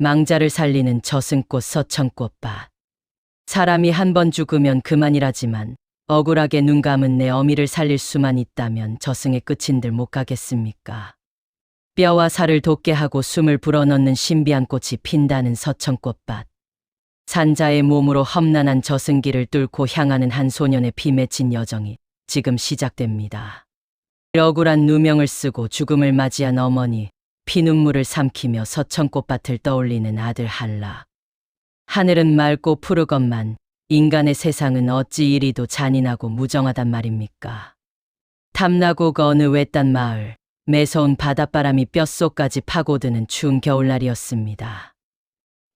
망자를 살리는 저승꽃 서천꽃밭. 사람이 한 번 죽으면 그만이라지만 억울하게 눈 감은 내 어미를 살릴 수만 있다면 저승의 끝인들 못 가겠습니까? 뼈와 살을 돋게 하고 숨을 불어넣는 신비한 꽃이 핀다는 서천꽃밭. 산자의 몸으로 험난한 저승길을 뚫고 향하는 한 소년의 피 맺힌 여정이 지금 시작됩니다. 억울한 누명을 쓰고 죽음을 맞이한 어머니, 피눈물을 삼키며 서천꽃밭을 떠올리는 아들 한락. 하늘은 맑고 푸르건만 인간의 세상은 어찌 이리도 잔인하고 무정하단 말입니까? 탐나고 어느 외딴 마을, 매서운 바닷바람이 뼛속까지 파고드는 추운 겨울날이었습니다.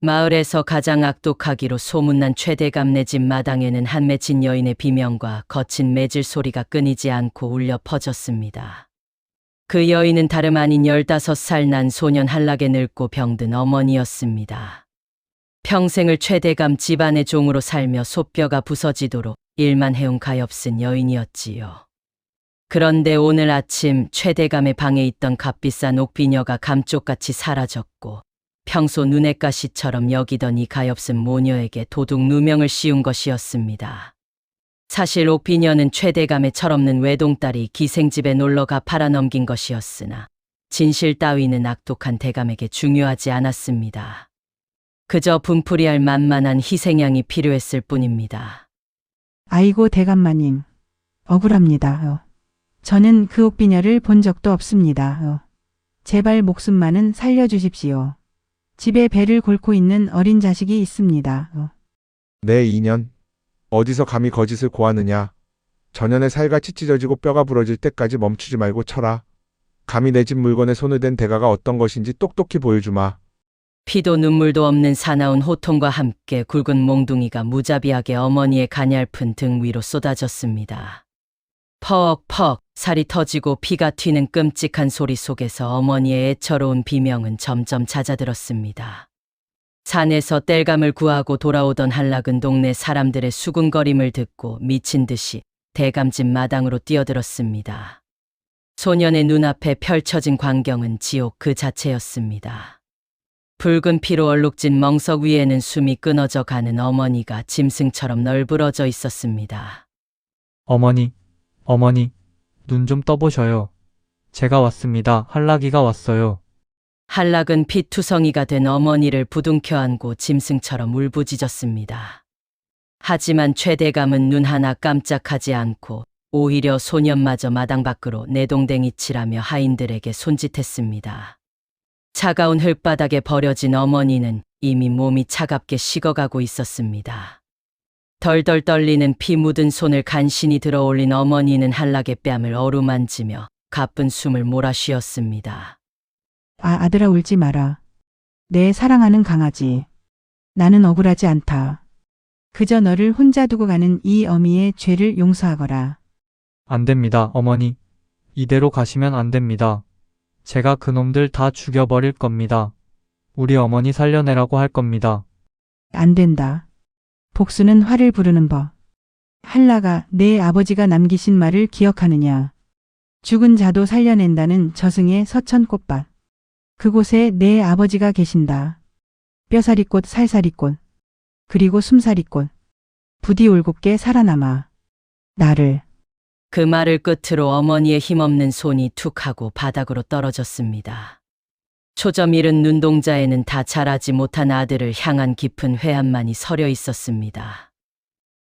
마을에서 가장 악독하기로 소문난 최대감 네 집 마당에는 한 맺힌 여인의 비명과 거친 매질 소리가 끊이지 않고 울려 퍼졌습니다. 그 여인은 다름 아닌 15살 난 소년 한락의 늙고 병든 어머니였습니다. 평생을 최대감 집안의 종으로 살며 소뼈가 부서지도록 일만 해온 가엾은 여인이었지요. 그런데 오늘 아침 최대감의 방에 있던 값비싼 옥비녀가 감쪽같이 사라졌고 평소 눈엣 가시처럼 여기던 이 가엾은 모녀에게 도둑 누명을 씌운 것이었습니다. 사실 옥비녀는 최대감의 철없는 외동딸이 기생집에 놀러가 팔아넘긴 것이었으나 진실 따위는 악독한 대감에게 중요하지 않았습니다. 그저 분풀이할 만만한 희생양이 필요했을 뿐입니다. 아이고 대감마님, 억울합니다. 저는 그 옥비녀를 본 적도 없습니다. 제발 목숨만은 살려주십시오. 집에 배를 골고 있는 어린 자식이 있습니다. 내 인연, 어디서 감히 거짓을 고하느냐. 전년에 살같이 찢어지고 뼈가 부러질 때까지 멈추지 말고 쳐라. 감히 내 집 물건에 손을 댄 대가가 어떤 것인지 똑똑히 보여주마. 피도 눈물도 없는 사나운 호통과 함께 굵은 몽둥이가 무자비하게 어머니의 가냘픈 등 위로 쏟아졌습니다. 퍽퍽 살이 터지고 피가 튀는 끔찍한 소리 속에서 어머니의 애처로운 비명은 점점 잦아들었습니다. 산에서 땔감을 구하고 돌아오던 한락은 동네 사람들의 수군거림을 듣고 미친 듯이 대감집 마당으로 뛰어들었습니다. 소년의 눈앞에 펼쳐진 광경은 지옥 그 자체였습니다. 붉은 피로 얼룩진 멍석 위에는 숨이 끊어져 가는 어머니가 짐승처럼 널브러져 있었습니다. 어머니, 눈 좀 떠보셔요. 제가 왔습니다. 한락이가 왔어요. 한락은 피투성이가 된 어머니를 부둥켜 안고 짐승처럼 울부짖었습니다. 하지만 최대감은 눈 하나 깜짝하지 않고 오히려 소년마저 마당 밖으로 내동댕이 치라며 하인들에게 손짓했습니다. 차가운 흙바닥에 버려진 어머니는 이미 몸이 차갑게 식어가고 있었습니다. 덜덜 떨리는 피 묻은 손을 간신히 들어올린 어머니는 한락의 뺨을 어루만지며 가쁜 숨을 몰아쉬었습니다. 아들아 울지 마라. 내 사랑하는 강아지. 나는 억울하지 않다. 그저 너를 혼자 두고 가는 이 어미의 죄를 용서하거라. 안 됩니다, 어머니. 이대로 가시면 안 됩니다. 제가 그놈들 다 죽여버릴 겁니다. 우리 어머니 살려내라고 할 겁니다. 안 된다. 복수는 화를 부르는 법. 한락아, 내 아버지가 남기신 말을 기억하느냐. 죽은 자도 살려낸다는 저승의 서천꽃밭. 그곳에 내 아버지가 계신다. 뼈사리꽃 살사리꽃. 그리고 숨사리꽃. 부디 올곧게 살아남아. 나를. 그 말을 끝으로 어머니의 힘없는 손이 툭 하고 바닥으로 떨어졌습니다. 초점 잃은 눈동자에는 다 자라지 못한 아들을 향한 깊은 회한만이 서려 있었습니다.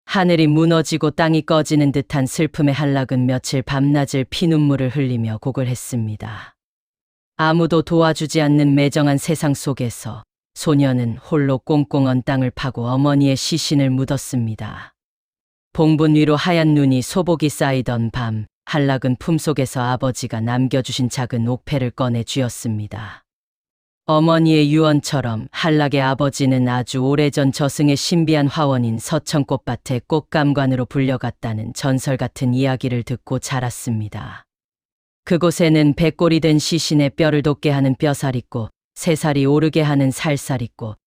하늘이 무너지고 땅이 꺼지는 듯한 슬픔의 한락은 며칠 밤낮을 피눈물을 흘리며 곡을 했습니다. 아무도 도와주지 않는 매정한 세상 속에서 소녀는 홀로 꽁꽁 언 땅을 파고 어머니의 시신을 묻었습니다. 봉분 위로 하얀 눈이 소복이 쌓이던 밤, 한락은 품속에서 아버지가 남겨주신 작은 옥패를 꺼내 쥐었습니다. 어머니의 유언처럼 한락의 아버지는 아주 오래전 저승의 신비한 화원인 서천꽃밭의 꽃감관으로 불려갔다는 전설 같은 이야기를 듣고 자랐습니다. 그곳에는 백골이 된 시신의 뼈를 돋게 하는 뼈살이꽃, 새살이 오르게 하는 살살이꽃,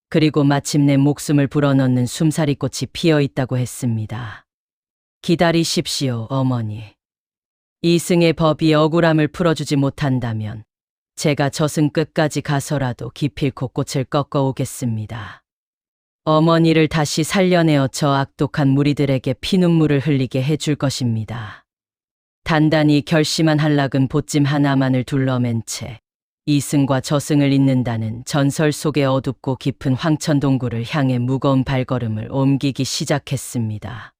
그리고 마침내 목숨을 불어넣는 숨살이꽃이 피어 있다고 했습니다. 기다리십시오, 어머니. 이승의 법이 억울함을 풀어주지 못한다면 제가 저승 끝까지 가서라도 기필코 꽃을 꺾어 오겠습니다. 어머니를 다시 살려내어 저 악독한 무리들에게 피눈물을 흘리게 해줄 것입니다. 단단히 결심한 한락은 보찜 하나만을 둘러맨 채 이승과 저승을 잇는다는 전설 속의 어둡고 깊은 황천동굴을 향해 무거운 발걸음을 옮기기 시작했습니다.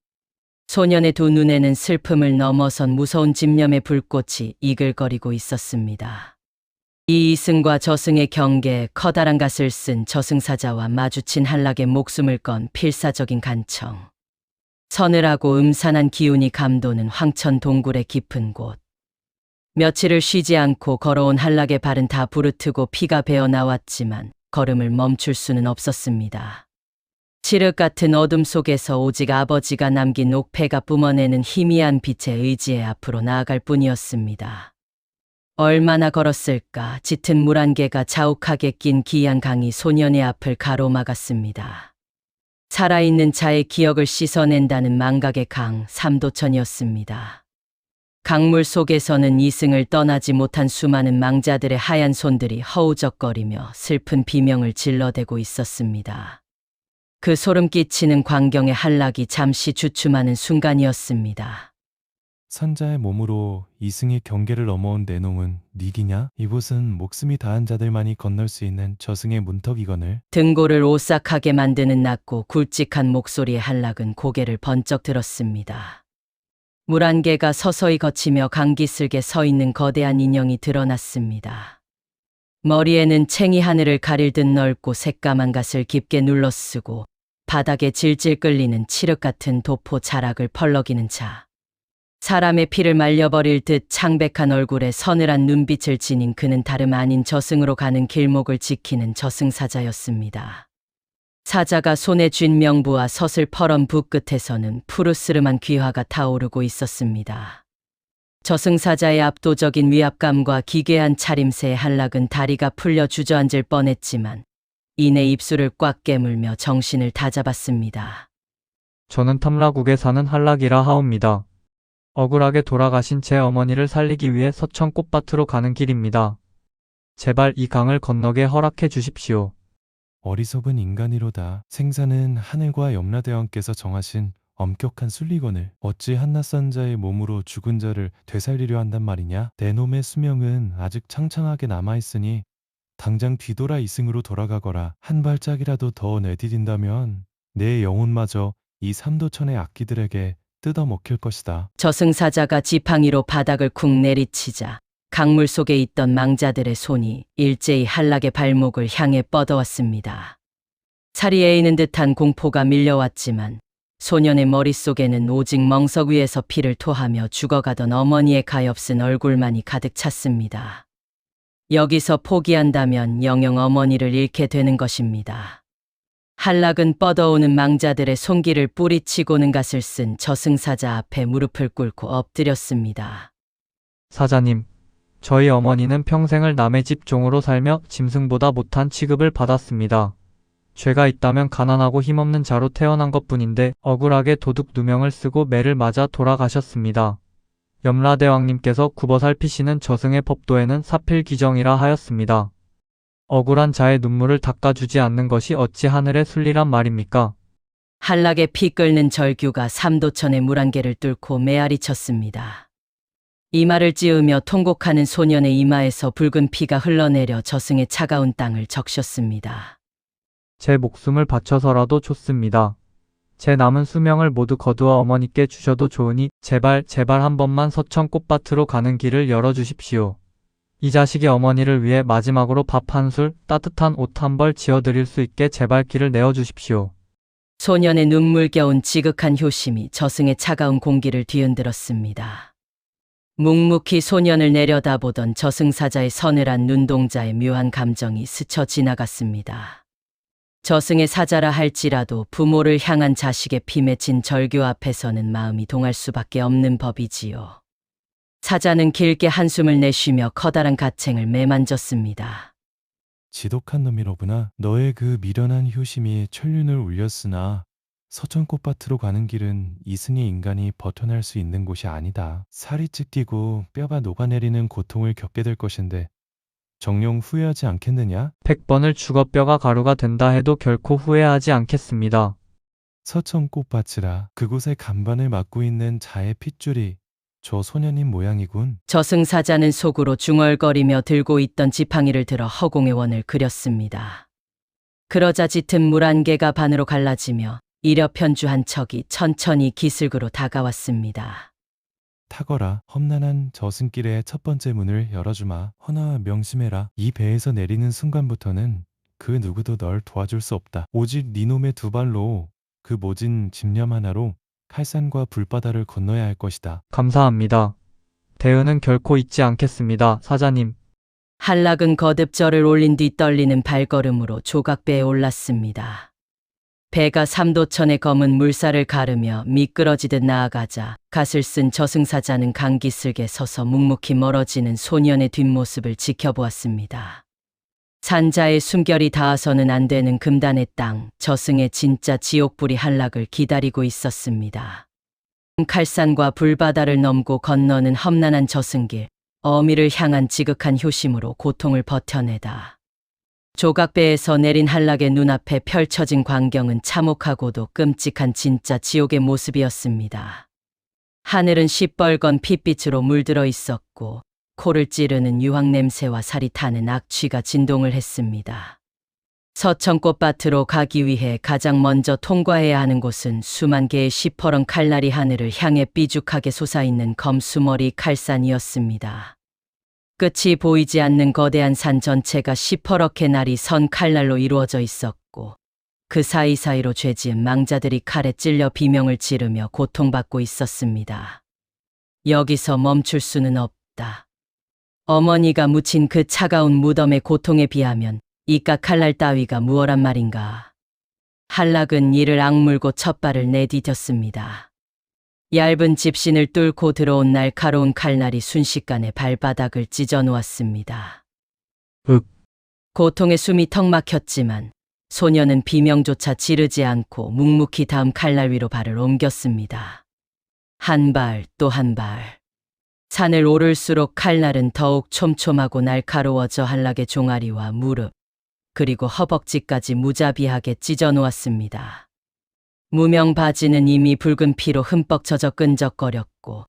소년의 두 눈에는 슬픔을 넘어선 무서운 집념의 불꽃이 이글거리고 있었습니다. 이 이승과 저승의 경계에 커다란 갓을 쓴 저승사자와 마주친 한락의 목숨을 건 필사적인 간청. 서늘하고 음산한 기운이 감도는 황천 동굴의 깊은 곳. 며칠을 쉬지 않고 걸어온 한락의 발은 다 부르트고 피가 배어 나왔지만 걸음을 멈출 수는 없었습니다. 칠흑 같은 어둠 속에서 오직 아버지가 남긴 옥패가 뿜어내는 희미한 빛의 의지에 앞으로 나아갈 뿐이었습니다. 얼마나 걸었을까. 짙은 물 한 개가 자욱하게 낀 기이한 강이 소년의 앞을 가로막았습니다. 살아있는 자의 기억을 씻어낸다는 망각의 강, 삼도천이었습니다. 강물 속에서는 이승을 떠나지 못한 수많은 망자들의 하얀 손들이 허우적거리며 슬픈 비명을 질러대고 있었습니다. 그 소름 끼치는 광경에 한락이 잠시 주춤하는 순간이었습니다. 선자의 몸으로 이승의 경계를 넘어온 내놈은 니기냐? 이곳은 목숨이 다한 자들만이 건널 수 있는 저승의 문턱이거늘. 등골을 오싹하게 만드는 낮고 굵직한 목소리의 한락은 고개를 번쩍 들었습니다. 물 한 개가 서서히 거치며 강기슭에 서 있는 거대한 인형이 드러났습니다. 머리에는 챙이 하늘을 가릴 듯 넓고 새까만 갓을 깊게 눌러쓰고 바닥에 질질 끌리는 칠흑 같은 도포 자락을 펄럭이는 자. 사람의 피를 말려버릴 듯 창백한 얼굴에 서늘한 눈빛을 지닌 그는 다름 아닌 저승으로 가는 길목을 지키는 저승사자였습니다. 사자가 손에 쥔 명부와 서슬퍼런 붓 끝에서는 푸르스름한 귀화가 타오르고 있었습니다. 저승사자의 압도적인 위압감과 기괴한 차림새의 한락은 다리가 풀려 주저앉을 뻔했지만 이내 입술을 꽉 깨물며 정신을 다잡았습니다. 저는 탐라국에 사는 한락이라 하옵니다. 억울하게 돌아가신 제 어머니를 살리기 위해 서천 꽃밭으로 가는 길입니다. 제발 이 강을 건너게 허락해 주십시오. 어리석은 인간이로다. 생사는 하늘과 염라대왕께서 정하신 엄격한 순리거늘. 어찌 한낱선 자의 몸으로 죽은 자를 되살리려 한단 말이냐? 내 놈의 수명은 아직 창창하게 남아있으니 당장 뒤돌아 이승으로 돌아가거라. 한 발짝이라도 더 내디딘다면 내 영혼마저 이 삼도천의 악기들에게 뜯어먹힐 것이다. 저승사자가 지팡이로 바닥을 쿵 내리치자 강물 속에 있던 망자들의 손이 일제히 한락의 발목을 향해 뻗어왔습니다. 살이 에이는 듯한 공포가 밀려왔지만 소년의 머릿속에는 오직 멍석 위에서 피를 토하며 죽어가던 어머니의 가엾은 얼굴만이 가득 찼습니다. 여기서 포기한다면 영영 어머니를 잃게 되는 것입니다. 한락은 뻗어오는 망자들의 손길을 뿌리치고는 갓을 쓴 저승사자 앞에 무릎을 꿇고 엎드렸습니다. 사자님, 저희 어머니는 평생을 남의 집 종으로 살며 짐승보다 못한 취급을 받았습니다. 죄가 있다면 가난하고 힘없는 자로 태어난 것뿐인데 억울하게 도둑 누명을 쓰고 매를 맞아 돌아가셨습니다. 염라대왕님께서 굽어살피시는 저승의 법도에는 사필귀정이라 하였습니다. 억울한 자의 눈물을 닦아주지 않는 것이 어찌 하늘의 순리란 말입니까? 한락의 피 끓는 절규가 삼도천의 물 한 개를 뚫고 메아리 쳤습니다. 이마를 찌으며 통곡하는 소년의 이마에서 붉은 피가 흘러내려 저승의 차가운 땅을 적셨습니다. 제 목숨을 바쳐서라도 좋습니다. 제 남은 수명을 모두 거두어 어머니께 주셔도 좋으니 제발 한 번만 서천 꽃밭으로 가는 길을 열어주십시오. 이 자식이 어머니를 위해 마지막으로 밥 한 술, 따뜻한 옷 한 벌 지어드릴 수 있게 제발 길을 내어주십시오. 소년의 눈물겨운 지극한 효심이 저승의 차가운 공기를 뒤흔들었습니다. 묵묵히 소년을 내려다보던 저승사자의 서늘한 눈동자에 묘한 감정이 스쳐 지나갔습니다. 저승의 사자라 할지라도 부모를 향한 자식의 피 맺힌 절규 앞에서는 마음이 동할 수밖에 없는 법이지요. 사자는 길게 한숨을 내쉬며 커다란 가챙을 매만졌습니다. 지독한 놈이로구나. 너의 그 미련한 효심이 천륜을 울렸으나 서천 꽃밭으로 가는 길은 이승의 인간이 버텨낼 수 있는 곳이 아니다. 살이 찢기고 뼈가 녹아내리는 고통을 겪게 될 것인데 정녕 후회하지 않겠느냐? 100번을 죽어 뼈가 가루가 된다 해도 결코 후회하지 않겠습니다. 서천꽃밭이라 그곳의 간반을 맡고 있는 자의 핏줄이 저 소년님 모양이군. 저승사자는 속으로 중얼거리며 들고 있던 지팡이를 들어 허공의 원을 그렸습니다. 그러자 짙은 물 한 개가 반으로 갈라지며 이려 편주한 척이 천천히 기슭으로 다가왔습니다. 타거라. 험난한 저승길의 첫 번째 문을 열어주마. 허나 명심해라. 이 배에서 내리는 순간부터는 그 누구도 널 도와줄 수 없다. 오직 니놈의 두 발로 그 모진 집념 하나로 칼산과 불바다를 건너야 할 것이다. 감사합니다. 대은은 결코 잊지 않겠습니다, 사자님. 한락은 거듭 절을 올린 뒤 떨리는 발걸음으로 조각배에 올랐습니다. 배가 삼도천의 검은 물살을 가르며 미끄러지듯 나아가자 갓을 쓴 저승사자는 강기슭에 서서 묵묵히 멀어지는 소년의 뒷모습을 지켜보았습니다. 산자의 숨결이 닿아서는 안 되는 금단의 땅, 저승의 진짜 지옥불이 한락을 기다리고 있었습니다. 칼산과 불바다를 넘고 건너는 험난한 저승길, 어미를 향한 지극한 효심으로 고통을 버텨내다. 조각배에서 내린 한락의 눈앞에 펼쳐진 광경은 참혹하고도 끔찍한 진짜 지옥의 모습이었습니다. 하늘은 시뻘건 핏빛으로 물들어 있었고 코를 찌르는 유황 냄새와 살이 타는 악취가 진동을 했습니다. 서천꽃밭으로 가기 위해 가장 먼저 통과해야 하는 곳은 수만 개의 시퍼런 칼날이 하늘을 향해 삐죽하게 솟아있는 검수머리 칼산이었습니다. 끝이 보이지 않는 거대한 산 전체가 시퍼렇게 날이 선 칼날로 이루어져 있었고 그 사이사이로 죄지은 망자들이 칼에 찔려 비명을 지르며 고통받고 있었습니다. 여기서 멈출 수는 없다. 어머니가 묻힌 그 차가운 무덤의 고통에 비하면 이깟 칼날 따위가 무엇란 말인가. 한락은 이를 악물고 첫발을 내디뎠습니다. 얇은 집신을 뚫고 들어온 날카로운 칼날이 순식간에 발바닥을 찢어 놓았습니다. 고통에 숨이 턱 막혔지만 소녀는 비명조차 지르지 않고 묵묵히 다음 칼날 위로 발을 옮겼습니다. 한 발 또 한 발. 산을 오를수록 칼날은 더욱 촘촘하고 날카로워져 한락의 종아리와 무릎, 그리고 허벅지까지 무자비하게 찢어 놓았습니다. 무명 바지는 이미 붉은 피로 흠뻑 젖어 끈적거렸고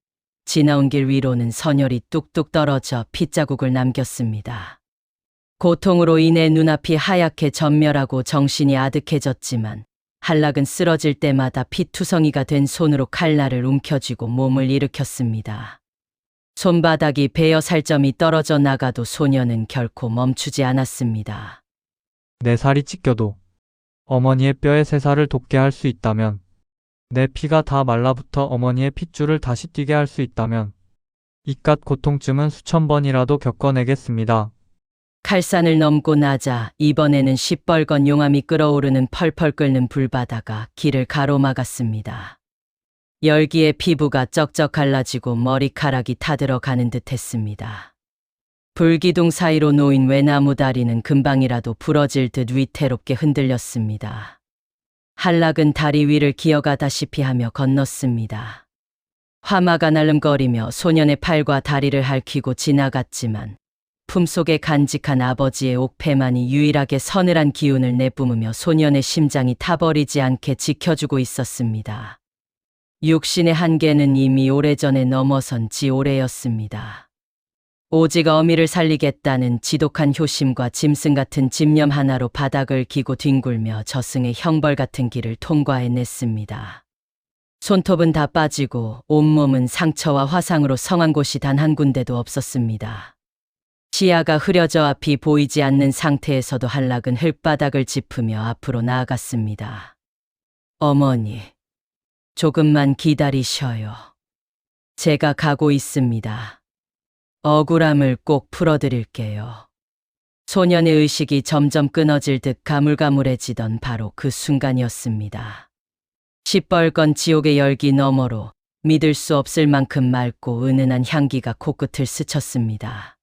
지나온 길 위로는 선혈이 뚝뚝 떨어져 핏자국을 남겼습니다. 고통으로 인해 눈앞이 하얗게 전멸하고 정신이 아득해졌지만 한락은 쓰러질 때마다 피투성이가 된 손으로 칼날을 움켜쥐고 몸을 일으켰습니다. 손바닥이 베어 살점이 떨어져 나가도 소녀는 결코 멈추지 않았습니다. 내 살이 찢겨도 어머니의 뼈에 새살을 돋게 할 수 있다면, 내 피가 다 말라붙어 어머니의 핏줄을 다시 뛰게 할 수 있다면 이깟 고통쯤은 수천 번이라도 겪어내겠습니다. 칼산을 넘고 나자 이번에는 시뻘건 용암이 끓어오르는 펄펄 끓는 불바다가 길을 가로막았습니다. 열기에 피부가 쩍쩍 갈라지고 머리카락이 타들어가는 듯 했습니다. 불기둥 사이로 놓인 외나무 다리는 금방이라도 부러질 듯 위태롭게 흔들렸습니다. 한락은 다리 위를 기어가다시피 하며 건넜습니다. 화마가 날름거리며 소년의 팔과 다리를 핥히고 지나갔지만 품속에 간직한 아버지의 옥패만이 유일하게 서늘한 기운을 내뿜으며 소년의 심장이 타버리지 않게 지켜주고 있었습니다. 육신의 한계는 이미 오래전에 넘어선 지 오래였습니다. 오직 어미를 살리겠다는 지독한 효심과 짐승 같은 집념 하나로 바닥을 기고 뒹굴며 저승의 형벌 같은 길을 통과해냈습니다. 손톱은 다 빠지고 온몸은 상처와 화상으로 성한 곳이 단 한 군데도 없었습니다. 시야가 흐려져 앞이 보이지 않는 상태에서도 한락은 흙바닥을 짚으며 앞으로 나아갔습니다. 어머니, 조금만 기다리셔요. 제가 가고 있습니다. 억울함을 꼭 풀어드릴게요. 소년의 의식이 점점 끊어질 듯 가물가물해지던 바로 그 순간이었습니다. 시뻘건 지옥의 열기 너머로 믿을 수 없을 만큼 맑고 은은한 향기가 코끝을 스쳤습니다.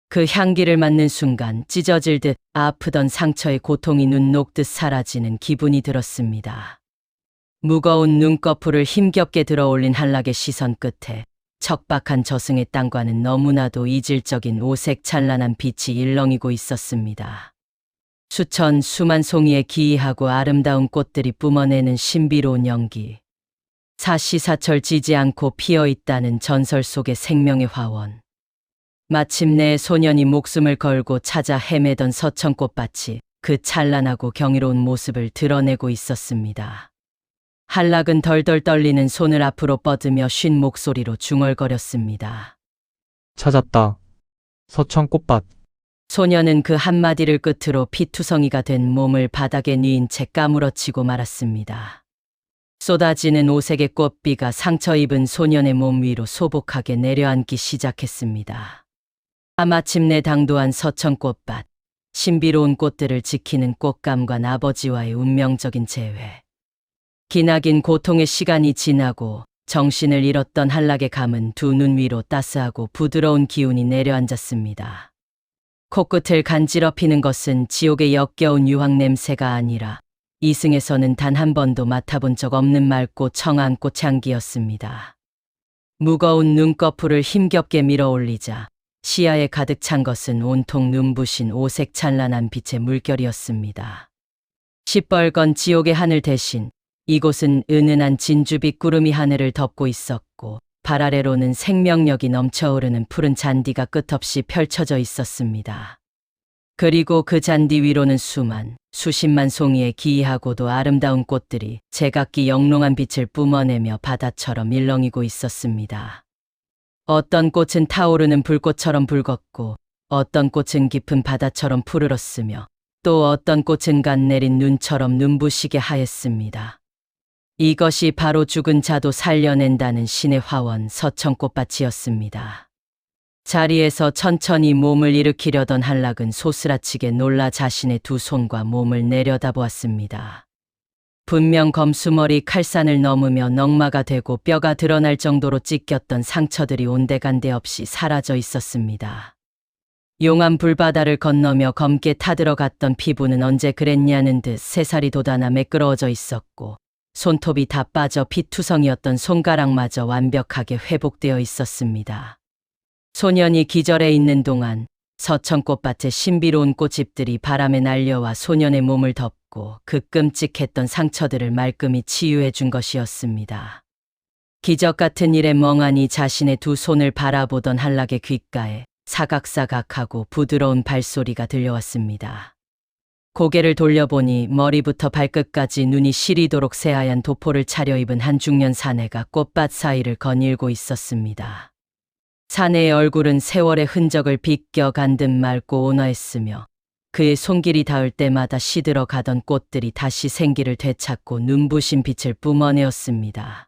그 향기를 맡는 순간 찢어질 듯 아프던 상처의 고통이 눈 녹듯 사라지는 기분이 들었습니다. 무거운 눈꺼풀을 힘겹게 들어올린 한락의 시선 끝에 척박한 저승의 땅과는 너무나도 이질적인 오색 찬란한 빛이 일렁이고 있었습니다. 수만 송이의 기이하고 아름다운 꽃들이 뿜어내는 신비로운 연기. 사시사철 지지 않고 피어있다는 전설 속의 생명의 화원. 마침내 소년이 목숨을 걸고 찾아 헤매던 서천꽃밭이 그 찬란하고 경이로운 모습을 드러내고 있었습니다. 한락은 덜덜 떨리는 손을 앞으로 뻗으며 쉰 목소리로 중얼거렸습니다. 찾았다. 서천꽃밭. 소년은 그 한마디를 끝으로 피투성이가 된 몸을 바닥에 뉘인 채 까무러치고 말았습니다. 쏟아지는 오색의 꽃비가 상처 입은 소년의 몸 위로 소복하게 내려앉기 시작했습니다. 마침내 당도한 서천꽃밭, 신비로운 꽃들을 지키는 꽃감관 아버지와의 운명적인 재회. 기나긴 고통의 시간이 지나고 정신을 잃었던 한락의 감은 두 눈 위로 따스하고 부드러운 기운이 내려앉았습니다. 코끝을 간지럽히는 것은 지옥의 역겨운 유황 냄새가 아니라 이승에서는 단 한 번도 맡아본 적 없는 맑고 청한 꽃향기였습니다. 무거운 눈꺼풀을 힘겹게 밀어 올리자 시야에 가득 찬 것은 온통 눈부신 오색 찬란한 빛의 물결이었습니다. 시뻘건 지옥의 하늘 대신 이곳은 은은한 진주빛 구름이 하늘을 덮고 있었고 발 아래로는 생명력이 넘쳐오르는 푸른 잔디가 끝없이 펼쳐져 있었습니다. 그리고 그 잔디 위로는 수십만 송이의 기이하고도 아름다운 꽃들이 제각기 영롱한 빛을 뿜어내며 바다처럼 일렁이고 있었습니다. 어떤 꽃은 타오르는 불꽃처럼 붉었고 어떤 꽃은 깊은 바다처럼 푸르렀으며 또 어떤 꽃은 간 내린 눈처럼 눈부시게 하였습니다. 이것이 바로 죽은 자도 살려낸다는 신의 화원 서천꽃밭이었습니다. 자리에서 천천히 몸을 일으키려던 한락은 소스라치게 놀라 자신의 두 손과 몸을 내려다보았습니다. 분명 검수머리 칼산을 넘으며 넝마가 되고 뼈가 드러날 정도로 찢겼던 상처들이 온데간데 없이 사라져 있었습니다. 용암 불바다를 건너며 검게 타들어갔던 피부는 언제 그랬냐는 듯 새살이 돋아나 매끄러워져 있었고 손톱이 다 빠져 피투성이었던 손가락마저 완벽하게 회복되어 있었습니다. 소년이 기절해 있는 동안 서천꽃밭의 신비로운 꽃잎들이 바람에 날려와 소년의 몸을 덮고 그 끔찍했던 상처들을 말끔히 치유해 준 것이었습니다. 기적 같은 일에 멍하니 자신의 두 손을 바라보던 한락의 귓가에 사각사각하고 부드러운 발소리가 들려왔습니다. 고개를 돌려보니 머리부터 발끝까지 눈이 시리도록 새하얀 도포를 차려입은 한 중년 사내가 꽃밭 사이를 거닐고 있었습니다. 사내의 얼굴은 세월의 흔적을 비껴간 듯 맑고 온화했으며 그의 손길이 닿을 때마다 시들어 가던 꽃들이 다시 생기를 되찾고 눈부신 빛을 뿜어내었습니다.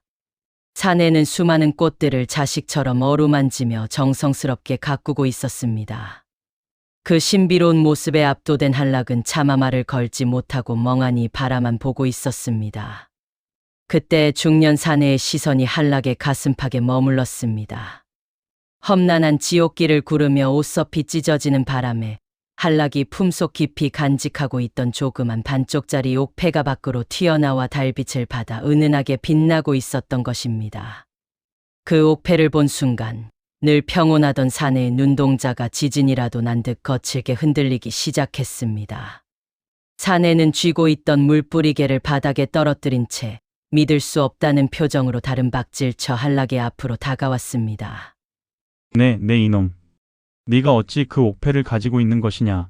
사내는 수많은 꽃들을 자식처럼 어루만지며 정성스럽게 가꾸고 있었습니다. 그 신비로운 모습에 압도된 한락은 차마 말을 걸지 못하고 멍하니 바라만 보고 있었습니다. 그때 중년 사내의 시선이 한락의 가슴팍에 머물렀습니다. 험난한 지옥길을 구르며 옷섭이 찢어지는 바람에 한락이 품속 깊이 간직하고 있던 조그만 반쪽짜리 옥패가 밖으로 튀어나와 달빛을 받아 은은하게 빛나고 있었던 것입니다. 그 옥패를 본 순간 늘 평온하던 사내의 눈동자가 지진이라도 난 듯 거칠게 흔들리기 시작했습니다. 사내는 쥐고 있던 물뿌리개를 바닥에 떨어뜨린 채 믿을 수 없다는 표정으로 다른 박질쳐 한락의 앞으로 다가왔습니다. 네 이놈. 네가 어찌 그 옥패를 가지고 있는 것이냐.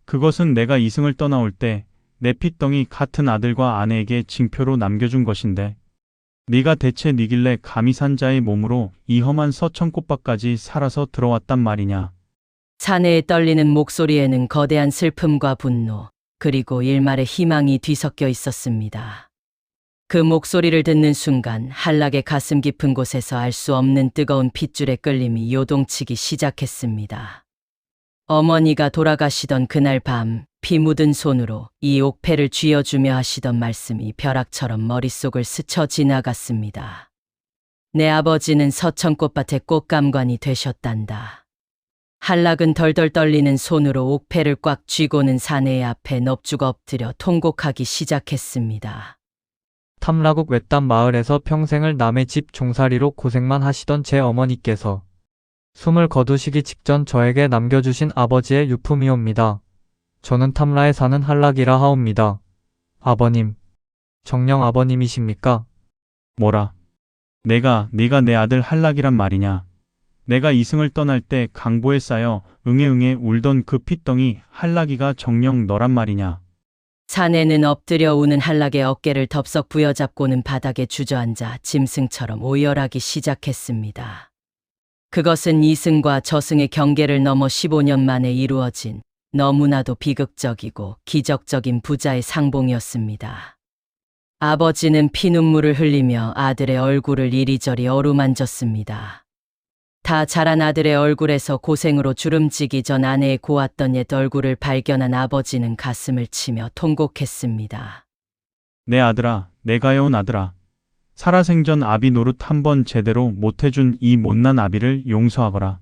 그것은 내가 이승을 떠나올 때 내 핏덩이 같은 아들과 아내에게 징표로 남겨준 것인데 네가 대체 니길래 감히 산 자의 몸으로 이 험한 서천꽃밭까지 살아서 들어왔단 말이냐. 사내의 떨리는 목소리에는 거대한 슬픔과 분노, 그리고 일말의 희망이 뒤섞여 있었습니다. 그 목소리를 듣는 순간 한락의 가슴 깊은 곳에서 알 수 없는 뜨거운 핏줄의 끌림이 요동치기 시작했습니다. 어머니가 돌아가시던 그날 밤 피 묻은 손으로 이 옥패를 쥐어주며 하시던 말씀이 벼락처럼 머릿속을 스쳐 지나갔습니다. 내 아버지는 서천꽃밭의 꽃감관이 되셨단다. 한락은 덜덜 떨리는 손으로 옥패를 꽉 쥐고는 사내의 앞에 넙죽 엎드려 통곡하기 시작했습니다. 탐라국 외딴 마을에서 평생을 남의 집 종살이로 고생만 하시던 제 어머니께서 숨을 거두시기 직전 저에게 남겨주신 아버지의 유품이옵니다. 저는 탐라에 사는 한락이라 하옵니다. 아버님, 정녕 아버님이십니까? 뭐라? 네가 내 아들 한락이란 말이냐? 내가 이승을 떠날 때 강보에 쌓여 응애응애 울던 그 핏덩이 한락이가 정녕 너란 말이냐? 사내는 엎드려 우는 한락의 어깨를 덥석 부여잡고는 바닥에 주저앉아 짐승처럼 오열하기 시작했습니다. 그것은 이승과 저승의 경계를 넘어 15년 만에 이루어진 너무나도 비극적이고 기적적인 부자의 상봉이었습니다. 아버지는 피눈물을 흘리며 아들의 얼굴을 이리저리 어루만졌습니다. 다 자란 아들의 얼굴에서 고생으로 주름지기 전 아내의 고왔던 옛 얼굴을 발견한 아버지는 가슴을 치며 통곡했습니다. 내 아들아, 내가 해온 아들아. 살아생전 아비 노릇 한번 제대로 못해준 이 못난 아비를 용서하거라.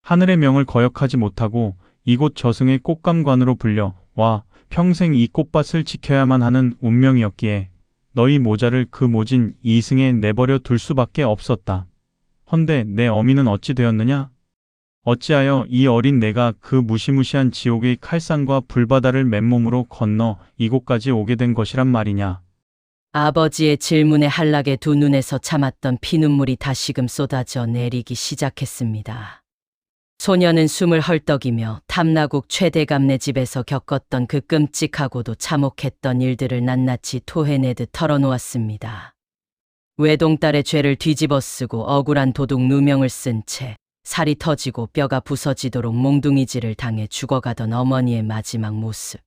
하늘의 명을 거역하지 못하고 이곳 저승의 꽃감관으로 불려 와 평생 이 꽃밭을 지켜야만 하는 운명이었기에 너희 모자를 그 모진 이승에 내버려 둘 수밖에 없었다. 헌데 내 어미는 어찌 되었느냐? 어찌하여 이 어린 내가 그 무시무시한 지옥의 칼상과 불바다를 맨몸으로 건너 이곳까지 오게 된 것이란 말이냐? 아버지의 질문에 한락의 두 눈에서 참았던 피눈물이 다시금 쏟아져 내리기 시작했습니다. 소녀는 숨을 헐떡이며 탐라국 최대감네 집에서 겪었던 그 끔찍하고도 참혹했던 일들을 낱낱이 토해내듯 털어놓았습니다. 외동딸의 죄를 뒤집어쓰고 억울한 도둑 누명을 쓴 채 살이 터지고 뼈가 부서지도록 몽둥이질을 당해 죽어가던 어머니의 마지막 모습.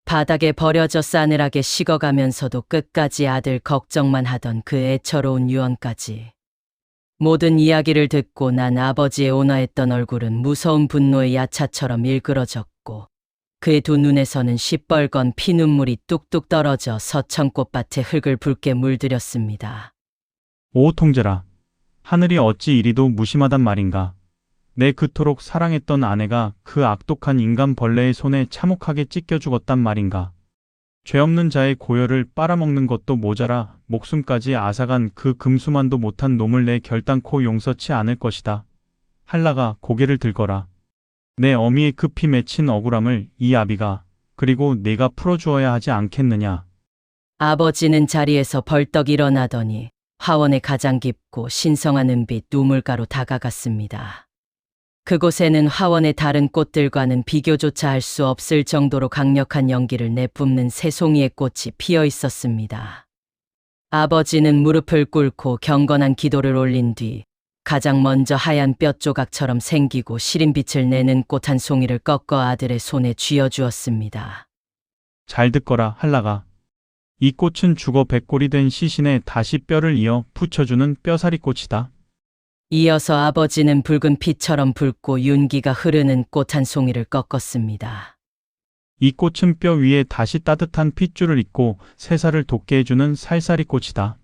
바닥에 버려져 싸늘하게 식어가면서도 끝까지 아들 걱정만 하던 그 애처로운 유언까지. 모든 이야기를 듣고 난 아버지의 온화했던 얼굴은 무서운 분노의 야차처럼 일그러졌고 그의 두 눈에서는 시뻘건 피눈물이 뚝뚝 떨어져 서천꽃밭의 흙을 붉게 물들였습니다. 오 통제라. 하늘이 어찌 이리도 무심하단 말인가. 내 그토록 사랑했던 아내가 그 악독한 인간 벌레의 손에 참혹하게 찢겨 죽었단 말인가. 죄 없는 자의 고열을 빨아먹는 것도 모자라 목숨까지 앗아간 그 금수만도 못한 놈을 내 결단코 용서치 않을 것이다. 한락아, 고개를 들거라. 내 어미의 급히 맺힌 억울함을 이 아비가 그리고 네가 풀어주어야 하지 않겠느냐. 아버지는 자리에서 벌떡 일어나더니 화원의 가장 깊고 신성한 은빛 우물가로 다가갔습니다. 그곳에는 화원의 다른 꽃들과는 비교조차 할 수 없을 정도로 강력한 연기를 내뿜는 세 송이의 꽃이 피어 있었습니다. 아버지는 무릎을 꿇고 경건한 기도를 올린 뒤 가장 먼저 하얀 뼈 조각처럼 생기고 시린 빛을 내는 꽃 한 송이를 꺾어 아들의 손에 쥐어주었습니다. 잘 듣거라, 한락아. 이 꽃은 죽어 백골이 된 시신에 다시 뼈를 이어 붙여주는 뼈사리 꽃이다. 이어서 아버지는 붉은 피처럼 붉고 윤기가 흐르는 꽃 한 송이를 꺾었습니다. 이 꽃은 뼈 위에 다시 따뜻한 핏줄을 잇고 새살을 돋게 해주는 살살이 꽃이다.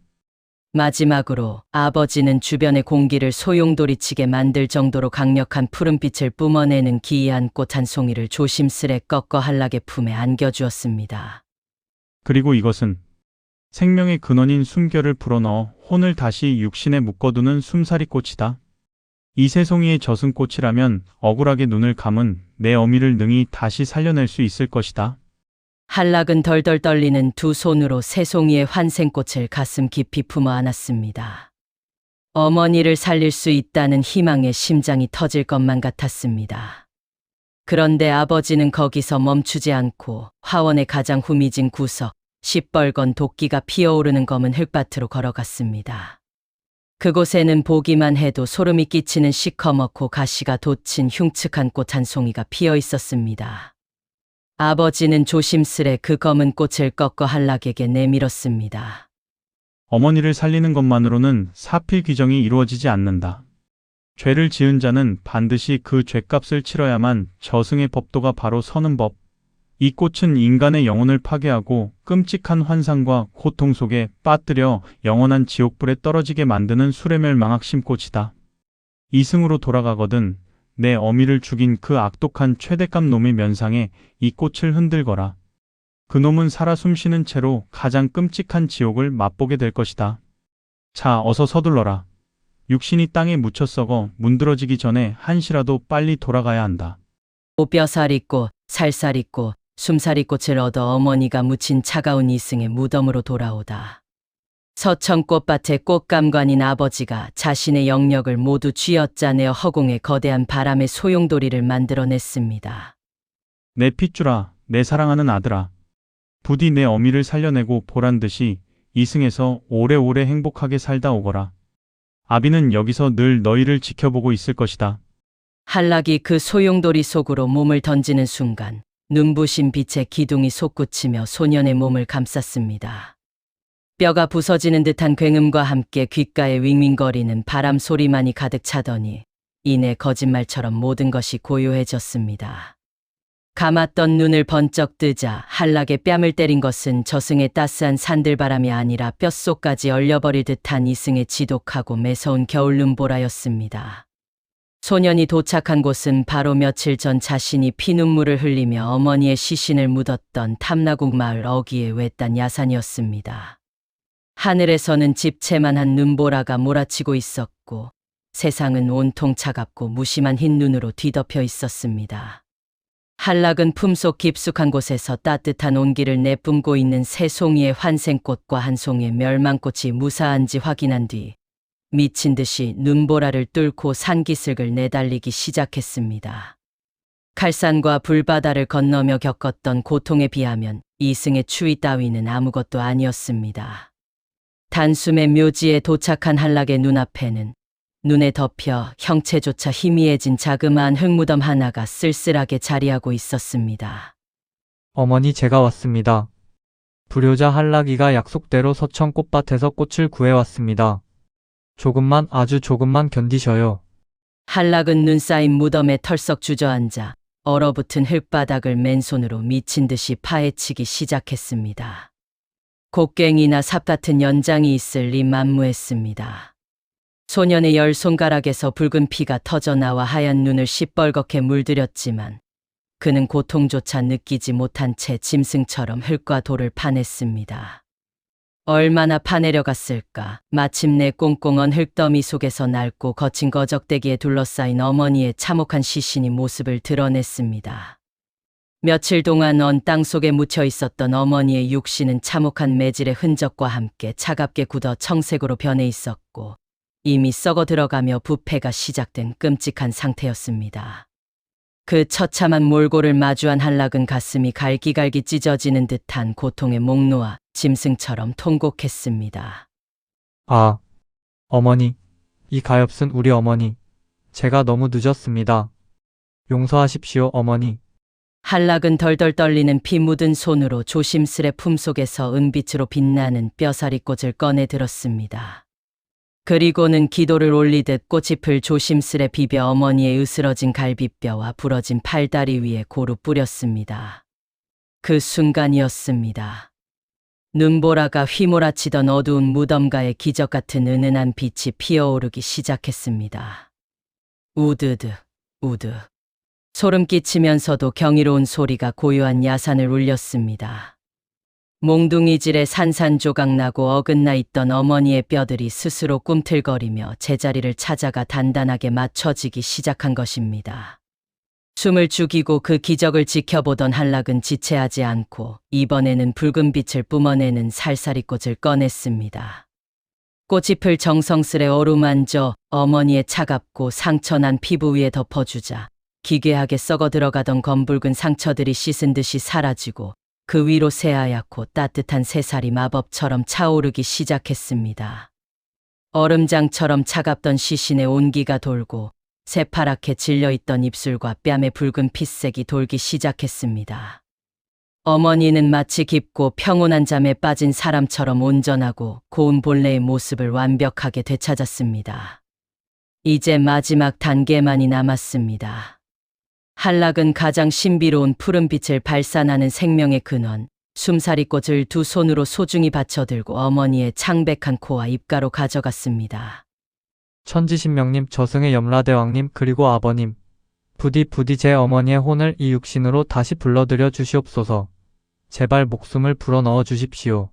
마지막으로 아버지는 주변의 공기를 소용돌이치게 만들 정도로 강력한 푸른빛을 뿜어내는 기이한 꽃 한 송이를 조심스레 꺾어 한락의 품에 안겨주었습니다. 그리고 이것은 생명의 근원인 숨결을 불어넣어 혼을 다시 육신에 묶어두는 숨사리 꽃이다. 이 세 송이의 젖은 꽃이라면 억울하게 눈을 감은 내 어미를 능히 다시 살려낼 수 있을 것이다. 한락은 덜덜 떨리는 두 손으로 세 송이의 환생꽃을 가슴 깊이 품어 안았습니다. 어머니를 살릴 수 있다는 희망에 심장이 터질 것만 같았습니다. 그런데 아버지는 거기서 멈추지 않고 화원의 가장 후미진 구석, 시뻘건 도끼가 피어오르는 검은 흙밭으로 걸어갔습니다. 그곳에는 보기만 해도 소름이 끼치는 시커멓고 가시가 돋친 흉측한 꽃 한 송이가 피어 있었습니다. 아버지는 조심스레 그 검은 꽃을 꺾어 한락에게 내밀었습니다. 어머니를 살리는 것만으로는 사필 규정이 이루어지지 않는다. 죄를 지은 자는 반드시 그 죄값을 치러야만 저승의 법도가 바로 서는 법. 이 꽃은 인간의 영혼을 파괴하고 끔찍한 환상과 고통 속에 빠뜨려 영원한 지옥불에 떨어지게 만드는 수레멸망학 심꽃이다. 이승으로 돌아가거든 내 어미를 죽인 그 악독한 최대감 놈의 면상에 이 꽃을 흔들거라. 그놈은 살아 숨쉬는 채로 가장 끔찍한 지옥을 맛보게 될 것이다. 자, 어서 서둘러라. 육신이 땅에 묻혀 썩어 문드러지기 전에 한시라도 빨리 돌아가야 한다. 뼈살 있고 살살 있고 숨살이 꽃을 얻어 어머니가 묻힌 차가운 이승의 무덤으로 돌아오다. 서천꽃밭의 꽃감관인 아버지가 자신의 영역을 모두 쥐어짜내어 허공에 거대한 바람의 소용돌이를 만들어냈습니다. 내 핏줄아, 내 사랑하는 아들아. 부디 내 어미를 살려내고 보란 듯이 이승에서 오래오래 행복하게 살다 오거라. 아비는 여기서 늘 너희를 지켜보고 있을 것이다. 한락이 그 소용돌이 속으로 몸을 던지는 순간 눈부신 빛에 기둥이 솟구치며 소년의 몸을 감쌌습니다. 뼈가 부서지는 듯한 굉음과 함께 귓가에 윙윙거리는 바람 소리만이 가득 차더니 이내 거짓말처럼 모든 것이 고요해졌습니다. 감았던 눈을 번쩍 뜨자 한락의 뺨을 때린 것은 저승의 따스한 산들바람이 아니라 뼛속까지 얼려버릴 듯한 이승의 지독하고 매서운 겨울 눈보라였습니다. 소년이 도착한 곳은 바로 며칠 전 자신이 피눈물을 흘리며 어머니의 시신을 묻었던 탐라국 마을 어귀의 외딴 야산이었습니다. 하늘에서는 집채만한 눈보라가 몰아치고 있었고 세상은 온통 차갑고 무심한 흰 눈으로 뒤덮여 있었습니다. 한락은 품속 깊숙한 곳에서 따뜻한 온기를 내뿜고 있는 세 송이의 환생꽃과 한 송이의 멸망꽃이 무사한지 확인한 뒤 미친 듯이 눈보라를 뚫고 산기슭을 내달리기 시작했습니다. 칼산과 불바다를 건너며 겪었던 고통에 비하면 이승의 추위 따위는 아무것도 아니었습니다. 단숨에 묘지에 도착한 한락의 눈앞에는 눈에 덮여 형체조차 희미해진 자그마한 흙무덤 하나가 쓸쓸하게 자리하고 있었습니다. 어머니, 제가 왔습니다. 불효자 한락이가 약속대로 서천 꽃밭에서 꽃을 구해왔습니다. 조금만, 아주 조금만 견디셔요. 한락은 눈 쌓인 무덤에 털썩 주저앉아 얼어붙은 흙바닥을 맨손으로 미친 듯이 파헤치기 시작했습니다. 곡괭이나 삽 같은 연장이 있을 리 만무했습니다. 소년의 열 손가락에서 붉은 피가 터져나와 하얀 눈을 시뻘겋게 물들였지만 그는 고통조차 느끼지 못한 채 짐승처럼 흙과 돌을 파냈습니다. 얼마나 파내려갔을까. 마침내 꽁꽁 언 흙더미 속에서 낡고 거친 거적대기에 둘러싸인 어머니의 참혹한 시신이 모습을 드러냈습니다. 며칠 동안 언 땅 속에 묻혀 있었던 어머니의 육신은 참혹한 매질의 흔적과 함께 차갑게 굳어 청색으로 변해 있었고 이미 썩어 들어가며 부패가 시작된 끔찍한 상태였습니다. 그 처참한 몰골을 마주한 한락은 가슴이 갈기갈기 찢어지는 듯한 고통에 목 놓아 짐승처럼 통곡했습니다. 아, 어머니, 이 가엾은 우리 어머니. 제가 너무 늦었습니다. 용서하십시오, 어머니. 한락은 덜덜 떨리는 피 묻은 손으로 조심스레 품속에서 은빛으로 빛나는 뼈사리 꽃을 꺼내 들었습니다. 그리고는 기도를 올리듯 꽃잎을 조심스레 비벼 어머니의 으스러진 갈비뼈와 부러진 팔다리 위에 고루 뿌렸습니다. 그 순간이었습니다. 눈보라가 휘몰아치던 어두운 무덤가에 기적 같은 은은한 빛이 피어오르기 시작했습니다. 우드드, 우드. 소름 끼치면서도 경이로운 소리가 고요한 야산을 울렸습니다. 몽둥이질에 산산조각 나고 어긋나 있던 어머니의 뼈들이 스스로 꿈틀거리며 제자리를 찾아가 단단하게 맞춰지기 시작한 것입니다. 숨을 죽이고 그 기적을 지켜보던 한락은 지체하지 않고 이번에는 붉은 빛을 뿜어내는 살살이 꽃을 꺼냈습니다. 꽃잎을 정성스레 어루만져 어머니의 차갑고 상처난 피부 위에 덮어주자 기괴하게 썩어 들어가던 검붉은 상처들이 씻은 듯이 사라지고 그 위로 새하얗고 따뜻한 새살이 마법처럼 차오르기 시작했습니다. 얼음장처럼 차갑던 시신의 온기가 돌고 새파랗게 질려있던 입술과 뺨에 붉은 pit색이 돌기 시작했습니다. 어머니는 마치 깊고 평온한 잠에 빠진 사람처럼 온전하고 고운 본래의 모습을 완벽하게 되찾았습니다. 이제 마지막 단계만이 남았습니다. 한락은 가장 신비로운 푸른 빛을 발산하는 생명의 근원, 숨사리꽃을 두 손으로 소중히 받쳐들고 어머니의 창백한 코와 입가로 가져갔습니다. 천지신명님, 저승의 염라대왕님, 그리고 아버님. 부디 제 어머니의 혼을 이 육신으로 다시 불러들여 주시옵소서. 제발 목숨을 불어넣어 주십시오.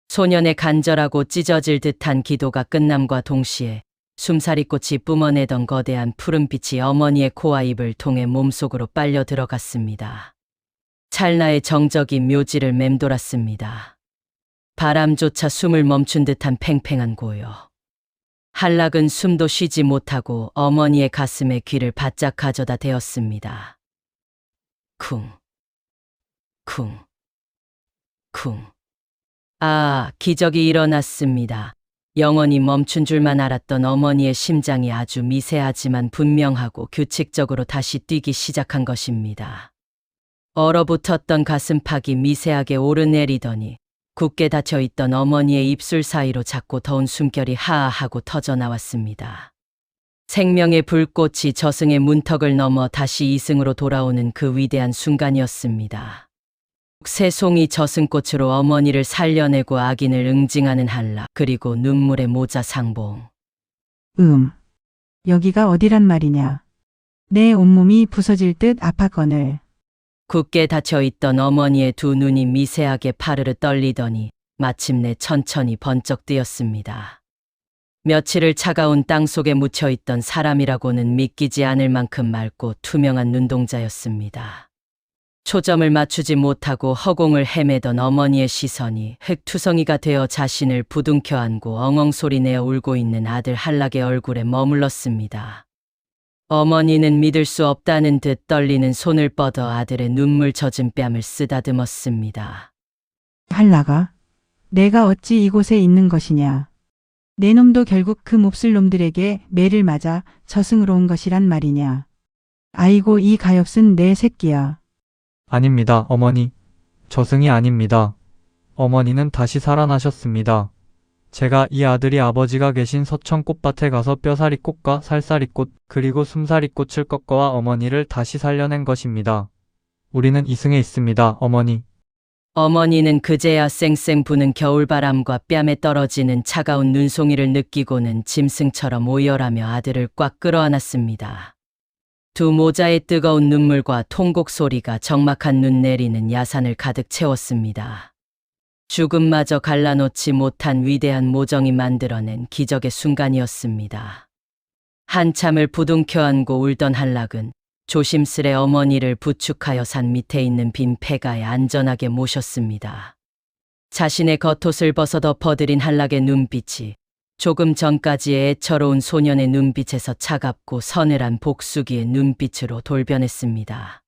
소년의 간절하고 찢어질 듯한 기도가 끝남과 동시에 숨사리꽃이 뿜어내던 거대한 푸른빛이 어머니의 코와 입을 통해 몸속으로 빨려 들어갔습니다. 찰나의 정적이 묘지를 맴돌았습니다. 바람조차 숨을 멈춘 듯한 팽팽한 고요. 한락은 숨도 쉬지 못하고 어머니의 가슴에 귀를 바짝 가져다 대었습니다. 쿵, 쿵, 쿵. 아, 기적이 일어났습니다. 영원히 멈춘 줄만 알았던 어머니의 심장이 아주 미세하지만 분명하고 규칙적으로 다시 뛰기 시작한 것입니다. 얼어붙었던 가슴팍이 미세하게 오르내리더니 굳게 닫혀있던 어머니의 입술 사이로 작고 더운 숨결이 하하하고 터져나왔습니다. 생명의 불꽃이 저승의 문턱을 넘어 다시 이승으로 돌아오는 그 위대한 순간이었습니다. 새송이 저승꽃으로 어머니를 살려내고 악인을 응징하는 한락, 그리고 눈물의 모자 상봉. 여기가 어디란 말이냐. 내 온몸이 부서질 듯 아팠거늘. 굳게 닫혀있던 어머니의 두 눈이 미세하게 파르르 떨리더니 마침내 천천히 번쩍 뜨였습니다. 며칠을 차가운 땅 속에 묻혀있던 사람이라고는 믿기지 않을 만큼 맑고 투명한 눈동자였습니다. 초점을 맞추지 못하고 허공을 헤매던 어머니의 시선이 흙투성이가 되어 자신을 부둥켜 안고 엉엉 소리내어 울고 있는 아들 한락의 얼굴에 머물렀습니다. 어머니는 믿을 수 없다는 듯 떨리는 손을 뻗어 아들의 눈물 젖은 뺨을 쓰다듬었습니다. 한락아, 내가 어찌 이곳에 있는 것이냐. 내 놈도 결국 그 몹쓸 놈들에게 매를 맞아 저승으로 온 것이란 말이냐. 아이고 이 가엾은 내 새끼야. 아닙니다, 어머니. 저승이 아닙니다. 어머니는 다시 살아나셨습니다. 제가 이 아들이 아버지가 계신 서천꽃밭에 가서 뼈사리꽃과 살사리꽃 그리고 숨사리꽃을 꺾어와 어머니를 다시 살려낸 것입니다. 우리는 이승에 있습니다, 어머니. 어머니는 그제야 쌩쌩 부는 겨울바람과 뺨에 떨어지는 차가운 눈송이를 느끼고는 짐승처럼 오열하며 아들을 꽉 끌어안았습니다. 두 모자의 뜨거운 눈물과 통곡 소리가 적막한 눈 내리는 야산을 가득 채웠습니다. 죽음마저 갈라놓지 못한 위대한 모정이 만들어낸 기적의 순간이었습니다. 한참을 부둥켜 안고 울던 한락은 조심스레 어머니를 부축하여 산 밑에 있는 빈 폐가에 안전하게 모셨습니다. 자신의 겉옷을 벗어 덮어드린 한락의 눈빛이 조금 전까지의 애처로운 소년의 눈빛에서 차갑고 서늘한 복수기의 눈빛으로 돌변했습니다.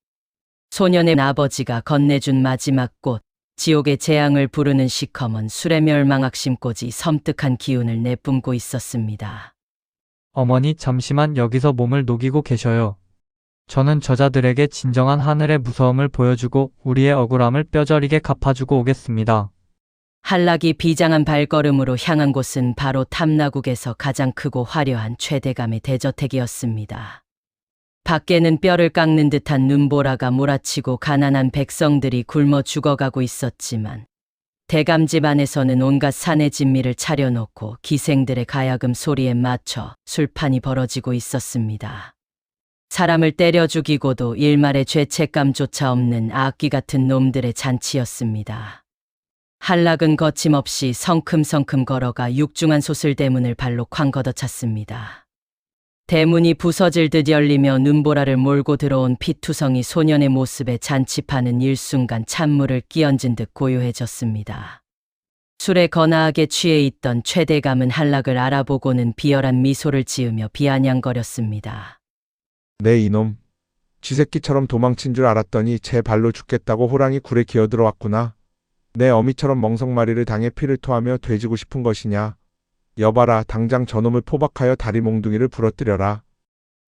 소년의 아버지가 건네준 마지막 꽃, 지옥의 재앙을 부르는 시커먼 술의 멸망악심꽃이 섬뜩한 기운을 내뿜고 있었습니다. 어머니 잠시만 여기서 몸을 녹이고 계셔요. 저는 저자들에게 진정한 하늘의 무서움을 보여주고 우리의 억울함을 뼈저리게 갚아주고 오겠습니다. 한락이 비장한 발걸음으로 향한 곳은 바로 탐나국에서 가장 크고 화려한 최대감의 대저택이었습니다. 밖에는 뼈를 깎는 듯한 눈보라가 몰아치고 가난한 백성들이 굶어 죽어가고 있었지만 대감집 안에서는 온갖 산의 진미를 차려놓고 기생들의 가야금 소리에 맞춰 술판이 벌어지고 있었습니다. 사람을 때려 죽이고도 일말의 죄책감조차 없는 악귀 같은 놈들의 잔치였습니다. 한락은 거침없이 성큼성큼 걸어가 육중한 솥을 대문을 발로 쾅 걷어찼습니다. 대문이 부서질 듯 열리며 눈보라를 몰고 들어온 피투성이 소년의 모습에 잔치판은 일순간 찬물을 끼얹은 듯 고요해졌습니다. 술에 거나하게 취해 있던 최대감은 한락을 알아보고는 비열한 미소를 지으며 비아냥거렸습니다. 내 이놈, 쥐새끼처럼 도망친 줄 알았더니 제 발로 죽겠다고 호랑이 굴에 기어들어왔구나. 내 어미처럼 멍석마리를 당해 피를 토하며 돼지고 싶은 것이냐. 여봐라, 당장 저놈을 포박하여 다리 몽둥이를 부러뜨려라.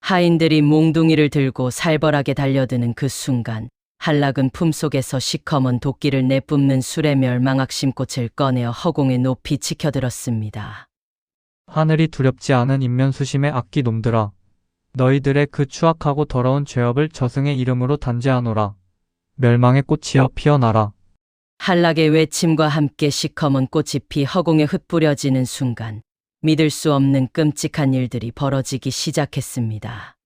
하인들이 몽둥이를 들고 살벌하게 달려드는 그 순간 한락은 품속에서 시커먼 도끼를 내뿜는 술의 멸망악심꽃을 꺼내어 허공에 높이 치켜들었습니다. 하늘이 두렵지 않은 인면수심의 악귀 놈들아. 너희들의 그 추악하고 더러운 죄업을 저승의 이름으로 단죄하노라. 멸망의 꽃이여 피어나라. 한락의 외침과 함께 시커먼 꽃이 피 허공에 흩뿌려지는 순간 믿을 수 없는 끔찍한 일들이 벌어지기 시작했습니다.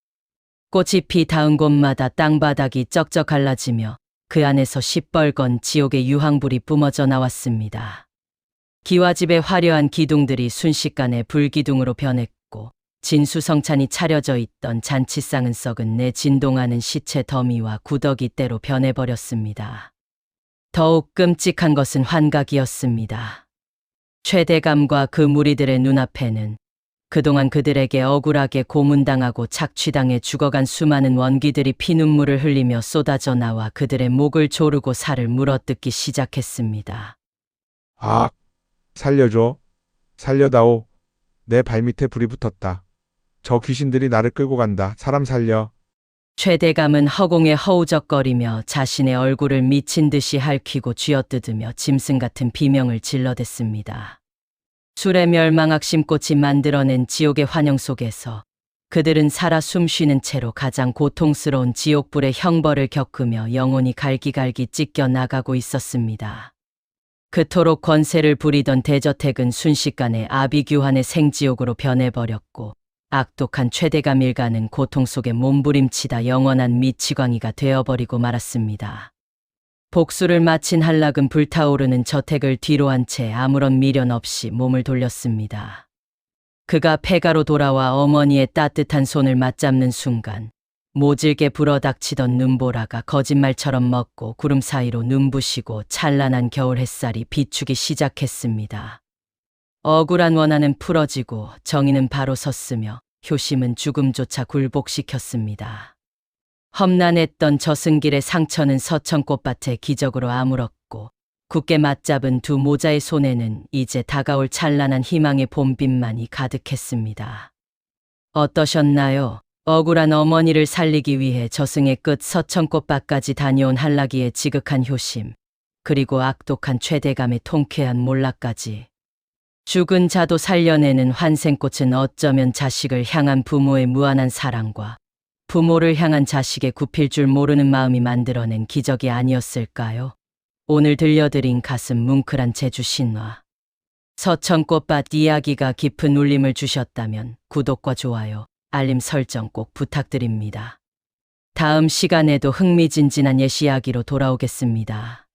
꽃이 피 닿은 곳마다 땅바닥이 쩍쩍 갈라지며 그 안에서 시뻘건 지옥의 유황불이 뿜어져 나왔습니다. 기와집의 화려한 기둥들이 순식간에 불기둥으로 변했고 진수성찬이 차려져 있던 잔치상은 썩은 내 진동하는 시체 더미와 구더기대로 변해버렸습니다. 더욱 끔찍한 것은 환각이었습니다. 최대감과 그 무리들의 눈앞에는 그동안 그들에게 억울하게 고문당하고 착취당해 죽어간 수많은 원기들이 피눈물을 흘리며 쏟아져 나와 그들의 목을 조르고 살을 물어뜯기 시작했습니다. 아, 살려줘. 살려다오. 내 발밑에 불이 붙었다. 저 귀신들이 나를 끌고 간다. 사람 살려. 최대감은 허공에 허우적거리며 자신의 얼굴을 미친 듯이 핥히고 쥐어뜯으며 짐승 같은 비명을 질러댔습니다. 술의 멸망악심꽃이 만들어낸 지옥의 환영 속에서 그들은 살아 숨쉬는 채로 가장 고통스러운 지옥불의 형벌을 겪으며 영혼이 갈기갈기 찢겨 나가고 있었습니다. 그토록 권세를 부리던 대저택은 순식간에 아비규환의 생지옥으로 변해버렸고 악독한 최대감 일가는 고통 속에 몸부림치다 영원한 미치광이가 되어버리고 말았습니다. 복수를 마친 한락은 불타오르는 저택을 뒤로 한 채 아무런 미련 없이 몸을 돌렸습니다. 그가 폐가로 돌아와 어머니의 따뜻한 손을 맞잡는 순간 모질게 불어닥치던 눈보라가 거짓말처럼 먹고 구름 사이로 눈부시고 찬란한 겨울 햇살이 비추기 시작했습니다. 억울한 원한은 풀어지고 정의는 바로 섰으며 효심은 죽음조차 굴복시켰습니다. 험난했던 저승길의 상처는 서천꽃밭에 기적으로 아물었고 굳게 맞잡은 두 모자의 손에는 이제 다가올 찬란한 희망의 봄빛만이 가득했습니다. 어떠셨나요? 억울한 어머니를 살리기 위해 저승의 끝 서천꽃밭까지 다녀온 한라기의 지극한 효심, 그리고 악독한 최대감의 통쾌한 몰락까지. 죽은 자도 살려내는 환생꽃은 어쩌면 자식을 향한 부모의 무한한 사랑과 부모를 향한 자식의 굽힐 줄 모르는 마음이 만들어낸 기적이 아니었을까요? 오늘 들려드린 가슴 뭉클한 제주 신화 서천꽃밭 이야기가 깊은 울림을 주셨다면 구독과 좋아요, 알림 설정 꼭 부탁드립니다. 다음 시간에도 흥미진진한 옛 이야기로 돌아오겠습니다.